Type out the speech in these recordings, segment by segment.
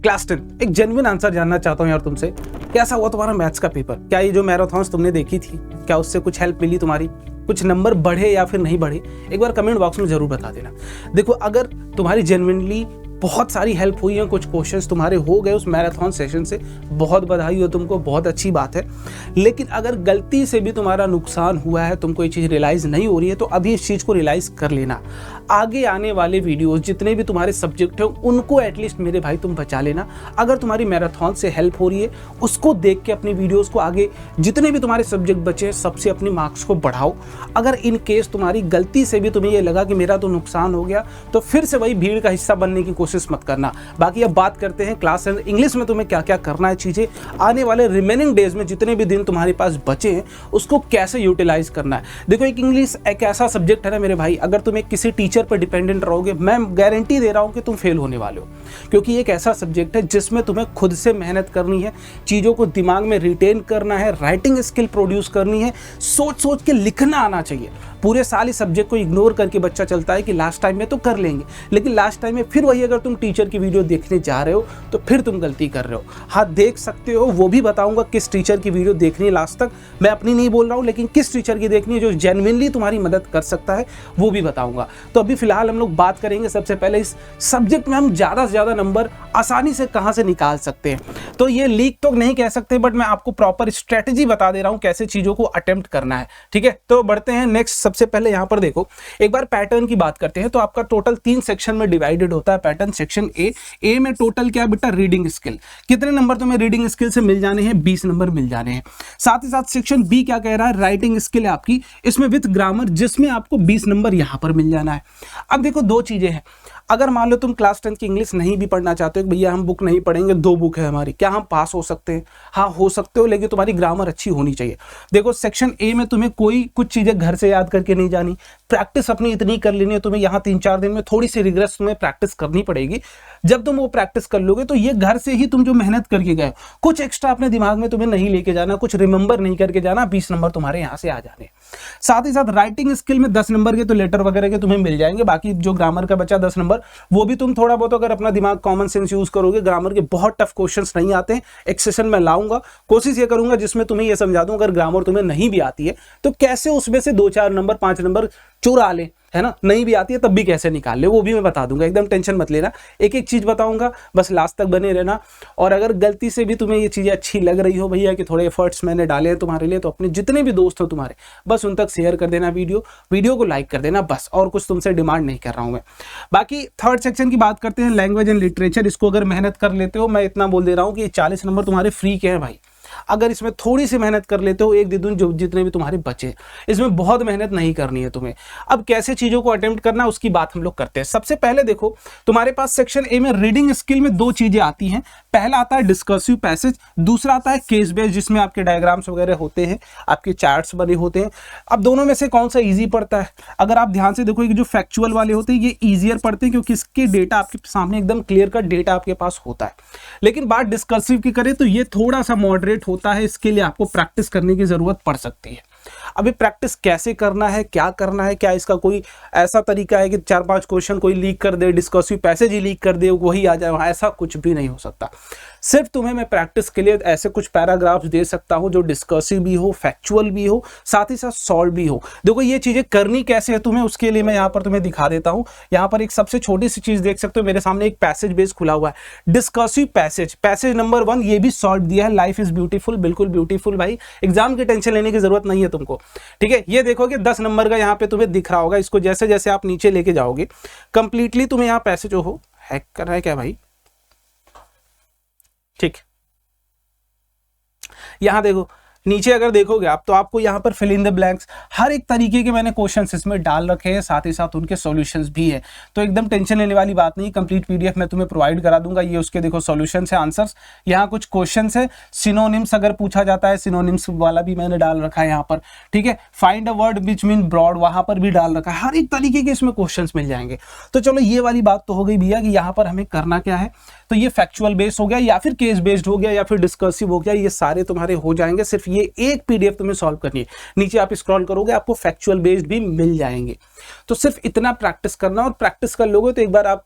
Class 10 एक genuine answer जानना चाहता हूँ यार तुमसे, कैसा हुआ तुम्हारा मैथ्स का पेपर? क्या ये जो मैराथन्स तुमने देखी थी, क्या उससे कुछ हेल्प मिली तुम्हारी? कुछ नंबर बढ़े या फिर नहीं बढ़े? एक बार कमेंट बॉक्स में जरूर बता देना। देखो, अगर तुम्हारी जेन्युइनली बहुत सारी हेल्प हुई है, कुछ क्वेश्चंस तुम्हारे हो गए उस मैराथन सेशन से, बहुत बधाई हो तुमको, बहुत अच्छी बात है। लेकिन अगर गलती से भी तुम्हारा नुकसान हुआ है, तुमको ये चीज़ रियलाइज़ नहीं हो रही है, तो अभी इस चीज़ को रियलाइज़ कर लेना। आगे आने वाले वीडियोस जितने भी तुम्हारे सब्जेक्ट हैं उनको एटलीस्ट मेरे भाई तुम बचा लेना। अगर तुम्हारी मैराथन से हेल्प हो रही है, उसको देख के अपनी वीडियोस को आगे जितने भी तुम्हारे सब्जेक्ट बचे हैं सबसे अपनी मार्क्स को बढ़ाओ। अगर इन केस तुम्हारी गलती से भी तुम्हें ये लगा कि मेरा तो नुकसान हो गया, तो फिर से वही भीड़ का हिस्सा बनने की कोशिश मत करना। बाकी अब बात करते हैं क्लास इंग्लिश में तुम्हें क्या क्या करना है, चीजें आने वाले रिमेनिंग डेज में जितने भी दिन तुम्हारे पास बचे हैं उसको कैसे यूटिलाइज करना है। देखो, एक इंग्लिश एक ऐसा सब्जेक्ट है ना मेरे भाई, अगर तुम एक किसी टीचर पर डिपेंडेंट रहोगे, मैं गारंटी दे रहा हूं कि तुम फेल होने वाले हो। क्योंकि एक ऐसा सब्जेक्ट है जिसमें तुम्हें खुद से मेहनत करनी है, चीजों को दिमाग में रिटेन करना है, राइटिंग स्किल प्रोड्यूस करनी है, सोच सोच के लिखना आना चाहिए। पूरे साल इस सब्जेक्ट को इग्नोर करके बच्चा चलता है कि लास्ट टाइम में तो कर लेंगे, लेकिन लास्ट टाइम में फिर वही अगर तुम टीचर की वीडियो देखने जा रहे हो तो फिर तुम गलती कर रहे हो। हाँ, देख सकते हो, वो भी बताऊंगा किस टीचर की वीडियो देखनी है लास्ट तक। मैं अपनी नहीं बोल रहा हूँ, लेकिन किस टीचर की देखनी है जो जेन्युइनली तुम्हारी मदद कर सकता है वो भी बताऊंगा। तो अभी फिलहाल हम लोग बात करेंगे सबसे पहले इस सब्जेक्ट में हम ज़्यादा से ज़्यादा नंबर आसानी से कहाँ से निकाल सकते हैं। तो ये लीक तो नहीं कह सकते, बट मैं आपको प्रॉपर स्ट्रेटेजी बता दे रहा हूँ कैसे चीज़ों को अटेम्प्ट करना है। ठीक है, तो बढ़ते हैं नेक्स्ट। सबसे पहले यहाँ पर देखो, एक बार पैटर्न की बात करते हैं। तो आपका टोटल 3 सेक्शन में डिवाइडेड होता है पैटर्न। सेक्शन ए में टोटल क्या है बेटा, रीडिंग स्किल। कितने नंबर तुम्हें रीडिंग स्किल से मिल जाने हैं? 20 नंबर मिल जाने हैं। साथ ही साथ सेक्शन बी क्या कह रहा है, राइटिंग स्किल है आपकी, इसमें विथ ग्रामर, जिसमें आपको 20 नंबर यहां पर मिल जाना है। अब देखो, दो चीजें हैं। अगर मान लो तुम क्लास 10 की इंग्लिश नहीं भी पढ़ना चाहते हो, भैया हम बुक नहीं पढ़ेंगे, 2 बुक है हमारी, क्या हम पास हो सकते हैं? हाँ, हो सकते हो, लेकिन तुम्हारी ग्रामर अच्छी होनी चाहिए। देखो, सेक्शन ए में तुम्हें कोई कुछ चीजें घर से याद करके नहीं जानी, प्रैक्टिस अपनी इतनी कर लेनी है। तुम्हें यहाँ 3-4 दिन में थोड़ी सी रिग्रेस तुम्हें प्रैक्टिस करनी पड़ेगी। जब तुम वो प्रैक्टिस कर लोगे तो ये घर से ही तुम जो मेहनत करके गए, कुछ एक्स्ट्रा अपने दिमाग में तुम्हें नहीं लेके जाना, कुछ रिमेंबर नहीं करके जाना, 20 नंबर तुम्हारे यहाँ से आ जाने। साथ ही साथ राइटिंग स्किल में 10 नंबर के तो लेटर वगैरह के तुम्हें मिल जाएंगे। बाकी जो ग्रामर का बचा 10 नंबर, वो भी तुम थोड़ा बहुत अगर अपना दिमाग कॉमन सेंस यूज करोगे, ग्रामर के बहुत टफ क्वेश्चंस नहीं आते हैं। एक सेशन में लाऊंगा, कोशिश ये करूंगा जिसमें तुम्हें ये समझा दूं अगर ग्रामर तुम्हें नहीं भी आती है तो कैसे उसमें से 2-4 नंबर 5 नंबर चुरा ले, है ना। नहीं भी आती है तब भी कैसे निकाल ले, वो भी मैं बता दूंगा। एकदम टेंशन मत लेना, एक एक चीज बताऊंगा, बस लास्ट तक बने रहना। और अगर गलती से भी तुम्हें ये चीजें अच्छी लग रही हो भैया कि थोड़े एफर्ट्स मैंने डाले हैं तुम्हारे लिए, तो अपने जितने भी दोस्त हो तुम्हारे, बस उन तक शेयर कर देना वीडियो को लाइक कर देना, बस। और कुछ तुमसे डिमांड नहीं कर रहा हूं मैं। बाकी थर्ड सेक्शन की बात करते हैं, लैंग्वेज एंड लिटरेचर। इसको अगर मेहनत कर लेते हो, मैं इतना बोल दे रहा हूँ कि 40 नंबर तुम्हारे फ्री के हैं भाई। अगर इसमें थोड़ी सी मेहनत कर लेते हो, एक दिन जो जितने भी तुम्हारे बचे, इसमें बहुत मेहनत नहीं करनी है तुम्हें। अब कैसे चीजों को अटेम्प्ट करना उसकी बात हम लोग करते हैं। सबसे पहले देखो, तुम्हारे पास सेक्शन ए में रीडिंग स्किल में 2 चीजें आती हैं। पहला आता है डिस्कर्सिव पैसेज, दूसरा आता है केस बेस्ड, जिसमें आपके डायग्राम्स वगैरह होते हैं, आपके चार्ट्स बने होते हैं। अब दोनों में से कौन सा ईजी पड़ता है? अगर आप ध्यान से देखो, जो फैक्चुअल वाले होते हैं ये ईजियर पड़ते हैं, क्योंकि इसके डेटा आपके सामने एकदम क्लियर कट डेटा आपके पास होता है। लेकिन बात डिस्कर्सिव की करें तो ये थोड़ा सा मॉडरेट होता है, इसके लिए आपको प्रैक्टिस करने की जरूरत पड़ सकती है। अभी प्रैक्टिस कैसे करना है, क्या करना है, क्या इसका कोई ऐसा तरीका है कि 4-5 क्वेश्चन कोई लीक कर दे, डिस्कसिव पैसेज ही लीक कर दे, वही आ जाए? ऐसा कुछ भी नहीं हो सकता। सिर्फ तुम्हें मैं प्रैक्टिस के लिए ऐसे कुछ पैराग्राफ्स दे सकता हूं जो डिस्कसिव भी हो, फैक्चुअल भी हो, साथ ही साथ सॉल्व भी हो। देखो, ये चीजें करनी कैसे है तुम्हें, उसके लिए मैं यहाँ पर तुम्हें दिखा देता हूँ। यहाँ पर एक सबसे छोटी सी चीज देख सकते हो, मेरे सामने एक पैसेज बेस खुला हुआ है, डिस्कसिव पैसेज नंबर 1, ये भी सॉल्व दिया है। लाइफ इज ब्यूटीफुल, बिल्कुल ब्यूटीफुल भाई, एग्जाम की टेंशन लेने की जरूरत नहीं है तुमको। ठीक है, ये देखोगे 10 नंबर का यहाँ पे तुम्हें दिख रहा होगा। इसको जैसे जैसे आप नीचे लेके जाओगे, कंप्लीटली तुम्हें यहाँ पैसेज हो हैक कर रहा है क्या भाई? ठीक, यहां देखो नीचे अगर देखोगे आप, तो आपको यहाँ पर फिल इन द ब्लैंक्स हर एक तरीके के मैंने क्वेश्चंस इसमें डाल रखे हैं, साथ ही साथ उनके सॉल्यूशंस भी है। तो एकदम टेंशन लेने वाली बात नहीं, कंप्लीट पीडीएफ मैं तुम्हें प्रोवाइड करा दूंगा। ये उसके देखो सॉल्यूशंस है, आंसर्स, यहाँ कुछ क्वेश्चंस है, सिनोनिम्स अगर पूछा जाता है, सिनोनिम्स वाला भी मैंने डाल रखा है यहाँ पर। ठीक है, find a word which mean broad, वहां पर भी डाल रखा है। हर एक तरीके के इसमें क्वेश्चन मिल जाएंगे। तो चलो, ये वाली बात तो हो गई भैया कि यहाँ पर हमें करना क्या है। तो ये फैक्चुअल बेस्ड हो गया, या फिर केस बेस्ड हो गया, या फिर डिस्कसिव हो गया, ये सारे तुम्हारे हो जाएंगे। सिर्फ ये एक पीडीएफ तुम्हें सॉल्व करनी है। नीचे आप स्क्रॉल करोगे, आपको फैक्चुअल बेस्ड भी मिल जाएंगे। तो सिर्फ इतना प्रैक्टिस करना, और प्रैक्टिस कर लोगे तो एक बार आप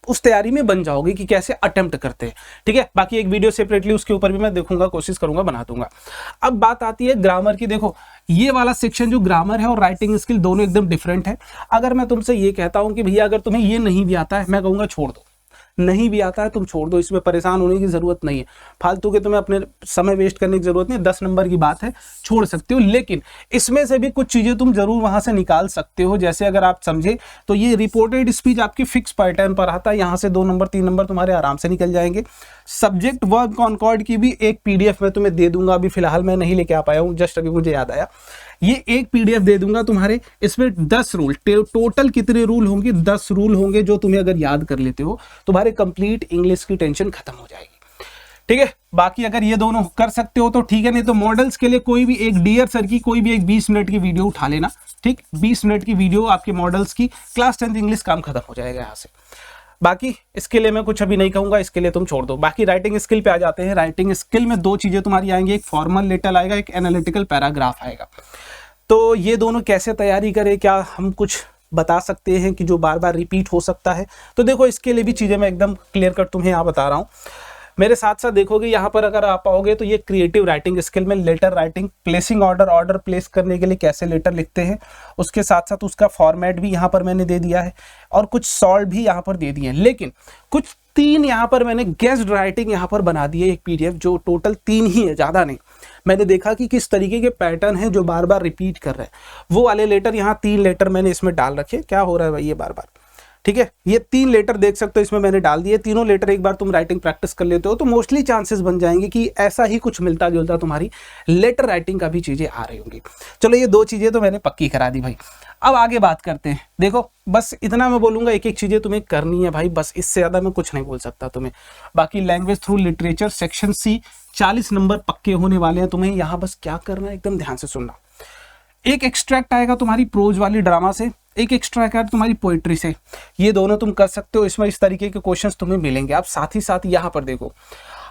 उस तैयारी में बन जाओगे कि कैसे अटेम्प्ट करते हैं। ठीक है, बाकी एक वीडियो सेपरेटली उसके ऊपर भी मैं देखूंगा, कोशिश करूंगा, बना दूंगा। अब बात आती है ग्रामर की। देखो ये वाला सेक्शन जो ग्रामर है और राइटिंग स्किल दोनों एकदम डिफरेंट है। अगर मैं तुमसे ये कहता हूं कि भैया अगर तुम्हें ये नहीं भी आता है, मैं कहूंगा छोड़ दो, नहीं भी आता है तुम छोड़ दो, इसमें परेशान होने की जरूरत नहीं है, फालतू के तुम्हें अपने समय वेस्ट करने की जरूरत नहीं है, 10 नंबर की बात है, छोड़ सकते हो। लेकिन इसमें से भी कुछ चीजें तुम जरूर वहां से निकाल सकते हो। जैसे अगर आप समझे तो ये रिपोर्टेड स्पीच आपकी फिक्स पैटर्न पर आता है, यहां से 2 नंबर 3 नंबर तुम्हारे आराम से निकल जाएंगे। सब्जेक्ट वर्ब कॉन्कॉर्ड की भी एक पीडीएफ में तुम्हें दे दूंगा, अभी फिलहाल मैं नहीं लेके आ पाया हूँ, जस्ट अभी मुझे याद आया, ये एक पीडीएफ दे दूंगा तुम्हारे। इसमें 10 रूल, टोटल कितने रूल होंगे, 10 रूल होंगे, जो तुम्हें अगर याद कर लेते हो तुम्हारे कंप्लीट इंग्लिश की टेंशन खत्म हो जाएगी। ठीक है, बाकी अगर ये दोनों कर सकते हो तो ठीक है, नहीं तो मॉडल्स के लिए कोई भी एक डियर सर की कोई भी एक 20 मिनट की वीडियो उठा लेना। ठीक, 20 मिनट की वीडियो आपके मॉडल्स की, क्लास 10th इंग्लिश काम खत्म हो जाएगा यहाँ से। बाकी इसके लिए मैं कुछ अभी नहीं कहूंगा, इसके लिए तुम छोड़ दो। बाकी राइटिंग स्किल पे आ जाते हैं। राइटिंग स्किल में 2 चीजें तुम्हारी आएंगी, एक फॉर्मल लेटर आएगा, एक एनालिटिकल पैराग्राफ आएगा। तो ये दोनों कैसे तैयारी करें, क्या हम कुछ बता सकते हैं कि जो बार बार रिपीट हो सकता है? तो देखो इसके लिए भी चीज़ें मैं एकदम क्लियर कट तुम्हें यहाँ बता रहा हूँ। मेरे साथ साथ देखोगे यहाँ पर अगर आप आओगे तो ये क्रिएटिव राइटिंग स्किल में letter writing, placing order place करने के लिए कैसे लेटर लिखते हैं, उसके साथ साथ उसका फॉर्मेट भी यहाँ पर मैंने दे दिया है और कुछ सॉल्व भी यहाँ पर दे दिए हैं। लेकिन कुछ 3 यहाँ पर मैंने गेस्ड राइटिंग यहाँ पर बना दी है, एक पीडीएफ जो टोटल 3 ही है, ज़्यादा नहीं। मैंने देखा कि किस तरीके के पैटर्न है जो बार बार रिपीट कर रहे हैं, वो वाले लेटर यहाँ 3 लेटर मैंने इसमें डाल रखे। क्या हो रहा है भाई ये बार बार, ठीक है, ये 3 लेटर देख सकते हो इसमें मैंने डाल दिए। तीनों लेटर एक बार तुम राइटिंग प्रैक्टिस कर लेते हो तो मोस्टली चांसेस बन जाएंगे कि ऐसा ही कुछ मिलता जुलता तुम्हारी लेटर राइटिंग का भी चीजें आ रही होंगी। चलो ये 2 चीजें तो मैंने पक्की करा दी भाई। अब आगे बात करते हैं। देखो बस इतना मैं बोलूंगा, एक एक चीजें तुम्हें करनी है भाई, बस इससे ज्यादा मैं कुछ नहीं बोल सकता तुम्हें। बाकी language through literature section C 40 number पक्के होने वाले हैं। तुम्हें यहाँ बस क्या करना है, एकदम ध्यान से सुनना। एक एक्सट्रैक्ट आएगा तुम्हारी प्रोज वाली ड्रामा से, एक एक्स्ट्रैक्ट आएगा तुम्हारी पोइट्री से। ये दोनों तुम कर सकते हो, इसमें इस तरीके के क्वेश्चंस तुम्हें मिलेंगे। आप साथ ही साथ यहाँ पर देखो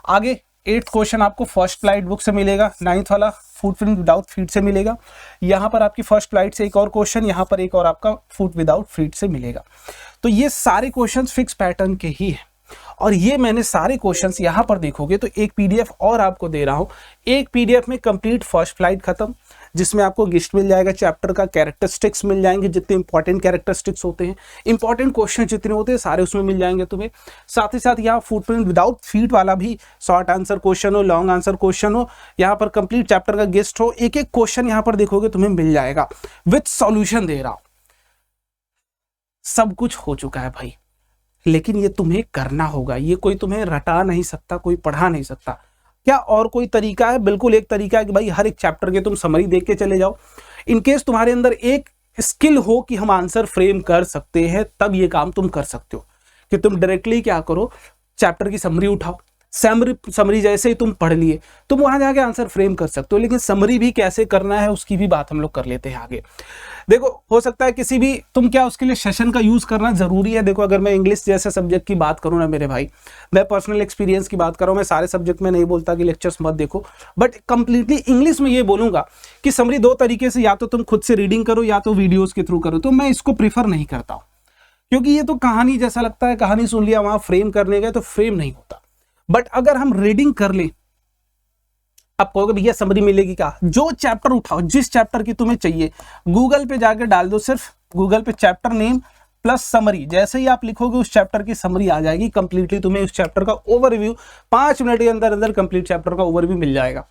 आगे 8th क्वेश्चन आपको फर्स्ट फ्लाइट बुक से मिलेगा, 9th वाला फुटप्रिंट विदाउट फीट से मिलेगा। यहाँ पर आपकी फर्स्ट फ्लाइट से एक और क्वेश्चन, यहाँ पर एक और आपका फुट विदाउट फीट से मिलेगा। तो ये सारे क्वेश्चन फिक्स पैटर्न के ही है और ये मैंने सारे क्वेश्चंस यहाँ पर देखोगे तो एक पीडीएफ और आपको दे रहा हूँ। एक पीडीएफ में कंप्लीट फर्स्ट फ्लाइट खत्म, जिसमें आपको गिस्ट मिल जाएगा, चैप्टर का कैरेक्टरिस्टिक्स मिल जाएंगे, जितने इंपॉर्टेंट कैरेक्टरिस्टिक्स होते हैं, इंपॉर्टेंट क्वेश्चन जितने होते हैं सारे उसमें मिल जाएंगे तुम्हें। साथ ही साथ यहाँ फुटप्रिंट विदाउट फीट वाला भी शॉर्ट आंसर क्वेश्चन हो, लॉन्ग आंसर क्वेश्चन हो, यहाँ पर कंप्लीट चैप्टर का गेस्ट हो, एक एक क्वेश्चन यहाँ पर देखोगे तुम्हें मिल जाएगा विथ सॉल्यूशन दे रहा हूं। सब कुछ हो चुका है भाई, लेकिन ये तुम्हें करना होगा। ये कोई तुम्हें रटा नहीं सकता, कोई पढ़ा नहीं सकता। क्या और कोई तरीका है? बिल्कुल एक तरीका है कि भाई हर एक चैप्टर के तुम समरी देख के चले जाओ। इनकेस तुम्हारे अंदर एक स्किल हो कि हम आंसर फ्रेम कर सकते हैं, तब ये काम तुम कर सकते हो कि तुम डायरेक्टली क्या करो, चैप्टर की समरी उठाओ, समरी जैसे ही तुम पढ़ लिए तुम वहां जाके आंसर फ्रेम कर सकते हो। लेकिन समरी भी कैसे करना है उसकी भी बात हम लोग कर लेते हैं आगे। देखो हो सकता है किसी भी तुम क्या उसके लिए सेशन का यूज करना जरूरी है। देखो अगर मैं इंग्लिश जैसे सब्जेक्ट की बात करूं ना मेरे भाई, मैं पर्सनल एक्सपीरियंस की बात कर रहा हूं, मैं सारे सब्जेक्ट में नहीं बोलता कि लेक्चर्स मत देखो, बट कंप्लीटली इंग्लिश में ये बोलूंगा कि समरी 2 तरीके से, या तो तुम खुद से रीडिंग करो या तो वीडियोज के थ्रू करो। तो मैं इसको प्रीफर नहीं करता हूं क्योंकि ये तो कहानी जैसा लगता है, कहानी सुन लिया वहां फ्रेम करने गए तो फ्रेम नहीं होता। बट अगर हम रीडिंग कर ले, आप कहोगे भैया समरी मिलेगी क्या? जो चैप्टर उठाओ, जिस चैप्टर की तुम्हें चाहिए, गूगल पे जाके डाल दो, सिर्फ गूगल पे चैप्टर नेम प्लस समरी, जैसे ही आप लिखोगे उस चैप्टर की समरी आ जाएगी। कंप्लीटली तुम्हें उस चैप्टर का ओवरव्यू 5 मिनट के अंदर अंदर कंप्लीट चैप्टर का ओवरव्यू मिल जाएगा।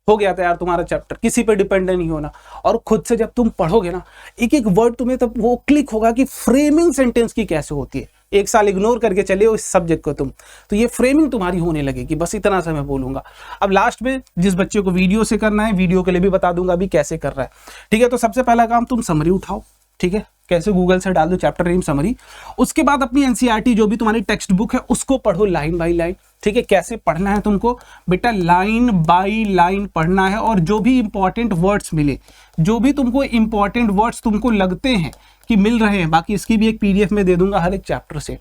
हो गया था यार तुम्हारा चैप्टर, किसी पे डिपेंडेंट नहीं होना। और खुद से जब तुम पढ़ोगे ना, एक एक वर्ड तुम्हें तब वो क्लिक होगा कि फ्रेमिंग सेंटेंस की कैसे होती है। 1 साल इग्नोर करके चले हो इस सब्जेक्ट को तुम, तो ये फ्रेमिंग तुम्हारी होने लगेगी। बस इतना सा मैं बोलूंगा। अब लास्ट में जिस बच्चे को वीडियो से करना है, वीडियो के लिए भी बता दूंगा अभी कैसे कर रहा है। ठीक है, तो सबसे पहला काम तुम समरी उठाओ। ठीक है, कैसे गूगल से डाल दो चैप्टर नेम समरी। उसके बाद अपनी एनसीईआरटी जो भी तुम्हारी टेक्स्ट बुक है उसको पढ़ो लाइन बाय लाइन। ठीक है, कैसे पढ़ना है तुमको बेटा, लाइन बाय लाइन पढ़ना है। और जो भी इंपॉर्टेंट वर्ड्स मिले, जो भी तुमको इंपॉर्टेंट वर्ड्स तुमको लगते हैं कि मिल रहे हैं, बाकी इसकी भी एक पीडीएफ में दे दूंगा हर एक चैप्टर से।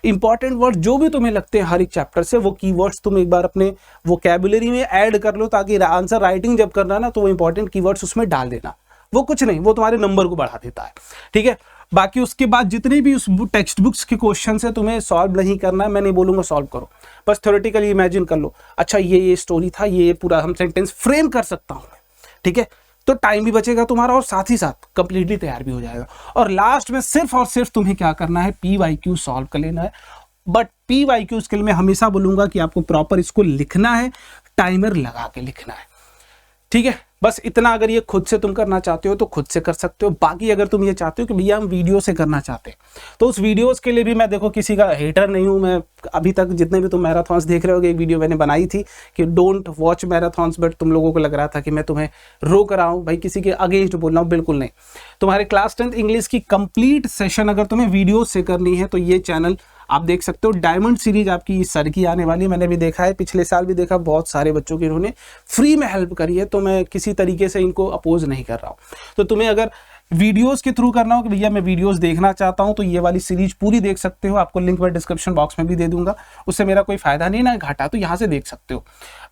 इंपॉर्टेंट वर्ड जो भी तुम्हें लगते हैं हर एक चैप्टर से, वो कीवर्ड्स तुम एक बार अपने वोकैबुलरी में ऐड कर लो, ताकि आंसर राइटिंग जब करना ना तो वो इंपॉर्टेंट कीवर्ड्स उसमें डाल देना। वो कुछ नहीं, वो तुम्हारे नंबर को बढ़ा देता है। ठीक है, बाकी उसके बाद जितने भी उस टेक्स्ट बुक्स के क्वेश्चन है तुम्हें सॉल्व नहीं करना है, मैं नहीं बोलूंगा सॉल्व करो, बस थ्योरेटिकली इमेजिन कर लो, अच्छा ये स्टोरी था, ये पूरा हम सेंटेंस फ्रेम कर सकता हूँ, ठीक है, तो टाइम भी बचेगा तुम्हारा और साथ ही साथ कंप्लीटली तैयार भी हो जाएगा। और लास्ट में सिर्फ और सिर्फ तुम्हें क्या करना है, PYQ सॉल्व कर लेना है। बट PYQ स्किल में हमेशा बोलूंगा कि आपको प्रॉपर इसको लिखना है, टाइमर लगा के लिखना है, ठीक है। बस इतना अगर ये खुद से तुम करना चाहते हो तो खुद से कर सकते हो। बाकी अगर तुम ये चाहते हो कि भैया हम वीडियो से करना चाहते हैं तो उस वीडियोस के लिए भी मैं देखो किसी का हेटर नहीं हूँ। मैं अभी तक जितने भी तुम मैराथॉन्स देख रहे होगे, एक वीडियो मैंने बनाई थी कि डोंट वॉच मैराथॉन्स, बट तुम लोगों को लग रहा था कि मैं तुम्हें रोक रहा हूँ, भाई किसी के अगेंस्ट बोल रहा हूँ, बिल्कुल नहीं। तुम्हारे क्लास 10th इंग्लिश की कंप्लीट सेशन अगर तुम्हें वीडियो से करनी है तो ये चैनल आप देख सकते हो। डायमंड सीरीज आपकी इस सर की आने वाली है, मैंने भी देखा है, पिछले साल भी देखा, बहुत सारे बच्चों की इन्होंने फ्री में हेल्प करी है, तो मैं किसी तरीके से इनको अपोज नहीं कर रहा हूँ। तो तुम्हें अगर वीडियोस के थ्रू करना हो कि भैया मैं वीडियोस देखना चाहता हूं तो ये वाली सीरीज पूरी देख सकते हो, आपको लिंक मैं डिस्क्रिप्शन बॉक्स में भी दे दूंगा, उससे मेरा कोई फायदा नहीं ना घाटा, तो यहां से देख सकते हो।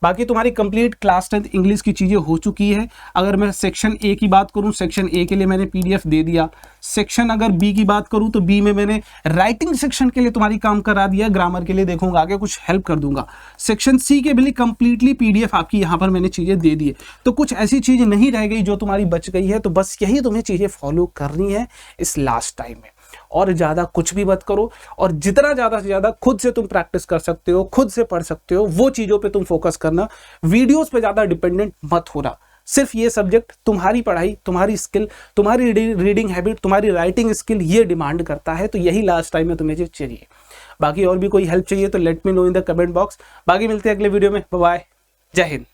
बाकी तुम्हारी कंप्लीट क्लास 10th इंग्लिश की चीजें हो चुकी है। अगर मैं सेक्शन ए की बात करूं, सेक्शन ए के लिए मैंने PDF दे दिया। सेक्शन अगर बी की बात करूं तो बी में मैंने राइटिंग सेक्शन के लिए तुम्हारी काम करा दिया, ग्रामर के लिए देखूंगा आगे कुछ हेल्प कर दूंगा। सेक्शन सी के लिए कंप्लीटली PDF आपकी यहाँ पर मैंने चीजें दे दी है, तो कुछ ऐसी चीजें नहीं रह गई जो तुम्हारी बच गई है। तो बस यही तुम्हें चीजें फॉलो करनी है इस लास्ट टाइम में, और ज्यादा कुछ भी मत करो। और जितना ज्यादा से ज्यादा खुद से तुम प्रैक्टिस कर सकते हो, खुद से पढ़ सकते हो, वो चीजों पे तुम फोकस करना, वीडियोस पे ज्यादा डिपेंडेंट मत होना। सिर्फ ये सब्जेक्ट तुम्हारी पढ़ाई, तुम्हारी स्किल, तुम्हारी रीडिंग हैबिट, तुम्हारी राइटिंग स्किल ये डिमांड करता है, तो यही लास्ट टाइम में तुम्हें जो चाहिए। बाकी और भी कोई हेल्प चाहिए तो let me know in the comment box. बाकी मिलते हैं अगले वीडियो में, बाय बाय, जय हिंद।